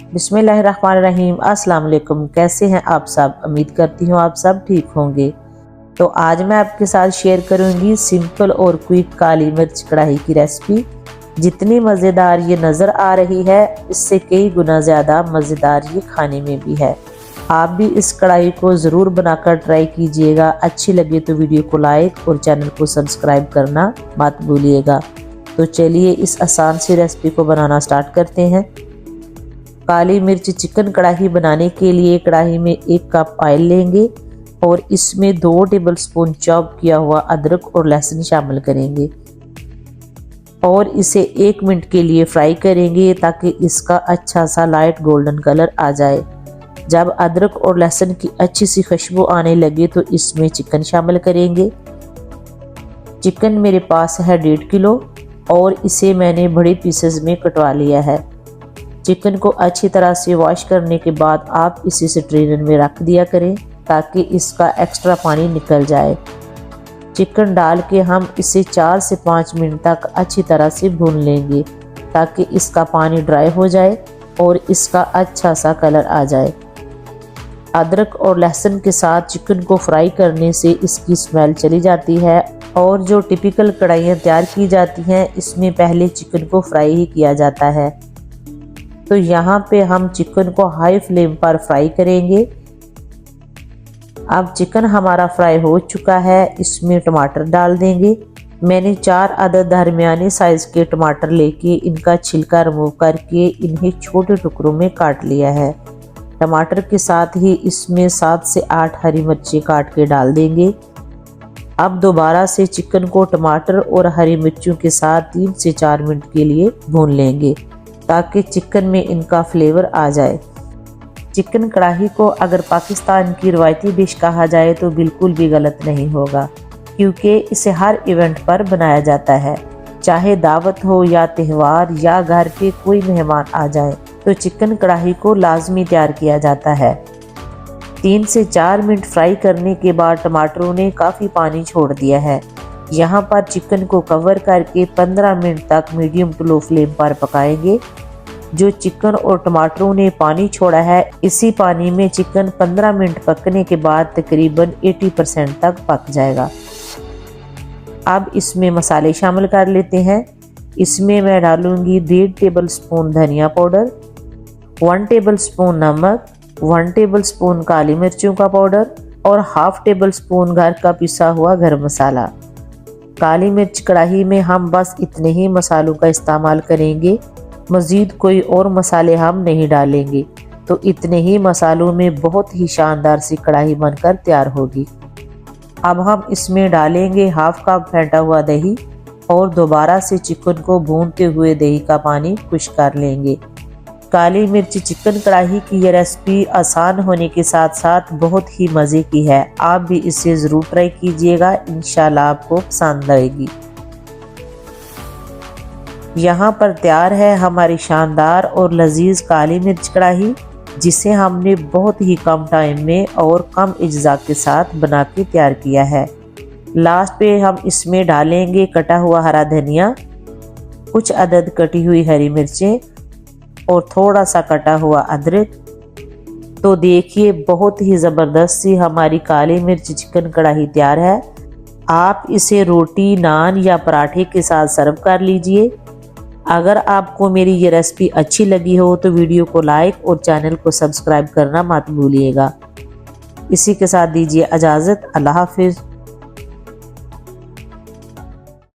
बिस्मिल्लाहिर्रहमानिर्रहीम। अस्सलाम वालेकुम। कैसे हैं आप सब? उम्मीद करती हूँ आप सब ठीक होंगे। तो आज मैं आपके साथ शेयर करूंगी सिंपल और क्विक काली मिर्च कढ़ाई की रेसिपी। जितनी मज़ेदार ये नज़र आ रही है, इससे कई गुना ज़्यादा मज़ेदार ये खाने में भी है। आप भी इस कढ़ाई को ज़रूर बनाकर ट्राई कीजिएगा। अच्छी लगे तो वीडियो को लाइक और चैनल को सब्सक्राइब करना मत भूलिएगा। तो चलिए इस आसान सी रेसिपी को बनाना स्टार्ट करते हैं। काली मिर्च चिकन कढ़ाई बनाने के लिए कढ़ाई में 1 कप ऑयल लेंगे और इसमें 2 टेबलस्पून चॉप किया हुआ अदरक और लहसुन शामिल करेंगे और इसे 1 मिनट के लिए फ्राई करेंगे ताकि इसका अच्छा सा लाइट गोल्डन कलर आ जाए। जब अदरक और लहसुन की अच्छी सी खुशबू आने लगे तो इसमें चिकन शामिल करेंगे। चिकन मेरे पास है 1.5 किलो और इसे मैंने बड़े पीसेस में कटवा लिया है। चिकन को अच्छी तरह से वॉश करने के बाद आप इसे स्ट्रेनर में रख दिया करें ताकि इसका एक्स्ट्रा पानी निकल जाए। चिकन डाल के हम इसे 4 से 5 मिनट तक अच्छी तरह से भून लेंगे ताकि इसका पानी ड्राई हो जाए और इसका अच्छा सा कलर आ जाए। अदरक और लहसुन के साथ चिकन को फ्राई करने से इसकी स्मेल चली जाती है और जो टिपिकल कढ़ाइयाँ तैयार की जाती हैं इसमें पहले चिकन को फ्राई ही किया जाता है। तो यहाँ पे हम चिकन को हाई फ्लेम पर फ्राई करेंगे। अब चिकन हमारा फ्राई हो चुका है, इसमें टमाटर डाल देंगे। मैंने 4 अदद दरमियाने साइज़ के टमाटर लेके इनका छिलका रिमूव करके इन्हें छोटे टुकड़ों में काट लिया है। टमाटर के साथ ही इसमें 7 से 8 हरी मिर्ची काट के डाल देंगे। अब दोबारा से चिकन को टमाटर और हरी मिर्चों के साथ 3 से 4 मिनट के लिए भून लेंगे ताकि चिकन में इनका फ्लेवर आ जाए। चिकन कढ़ाई को अगर पाकिस्तान की रवायती डिश कहा जाए तो बिल्कुल भी गलत नहीं होगा, क्योंकि इसे हर इवेंट पर बनाया जाता है। चाहे दावत हो या त्यौहार या घर पे कोई मेहमान आ जाए तो चिकन कढ़ाई को लाजमी तैयार किया जाता है। 3 से 4 मिनट फ्राई करने के बाद टमाटरों ने काफ़ी पानी छोड़ दिया है। यहाँ पर चिकन को कवर करके 15 मिनट तक मीडियम टू लो फ्लेम पर पकाएंगे। जो चिकन और टमाटरों ने पानी छोड़ा है, इसी पानी में चिकन 15 मिनट पकने के बाद तकरीबन 80% तक पक जाएगा। अब इसमें मसाले शामिल कर लेते हैं। इसमें मैं डालूंगी 1.5 टेबलस्पून धनिया पाउडर, 1 टेबलस्पून नमक, 1 टेबलस्पून काली मिर्चों का पाउडर और हाफ टेबलस्पून घर का पिसा हुआ गरम मसाला। काली मिर्च कढ़ाई में हम बस इतने ही मसालों का इस्तेमाल करेंगे, मज़ीद कोई और मसाले हम नहीं डालेंगे। तो इतने ही मसालों में बहुत ही शानदार सी कढ़ाई बनकर तैयार होगी। अब हम इसमें डालेंगे हाफ कप फेंटा हुआ दही और दोबारा से चिकन को भूनते हुए दही का पानी खुश कर लेंगे। काली मिर्च चिकन कढ़ाई की यह रेसिपी आसान होने के साथ साथ बहुत ही मज़े की है। आप भी इसे ज़रूर ट्राई कीजिएगा, इंशाल्लाह आपको पसंद आएगी। यहाँ पर तैयार है हमारी शानदार और लजीज काली मिर्च कढ़ाई, जिसे हमने बहुत ही कम टाइम में और कम अज्जा के साथ बना के तैयार किया है। लास्ट पे हम इसमें डालेंगे कटा हुआ हरा धनिया, कुछ अदद कटी हुई हरी मिर्चें और थोड़ा सा कटा हुआ अदरक। तो देखिए बहुत ही ज़बरदस्त सी हमारी काली मिर्च चिकन कढ़ाई तैयार है। आप इसे रोटी, नान या पराठे के साथ सर्व कर लीजिए। अगर आपको मेरी ये रेसिपी अच्छी लगी हो तो वीडियो को लाइक और चैनल को सब्सक्राइब करना मत भूलिएगा। इसी के साथ दीजिए इजाज़त। अल्लाह हाफिज़।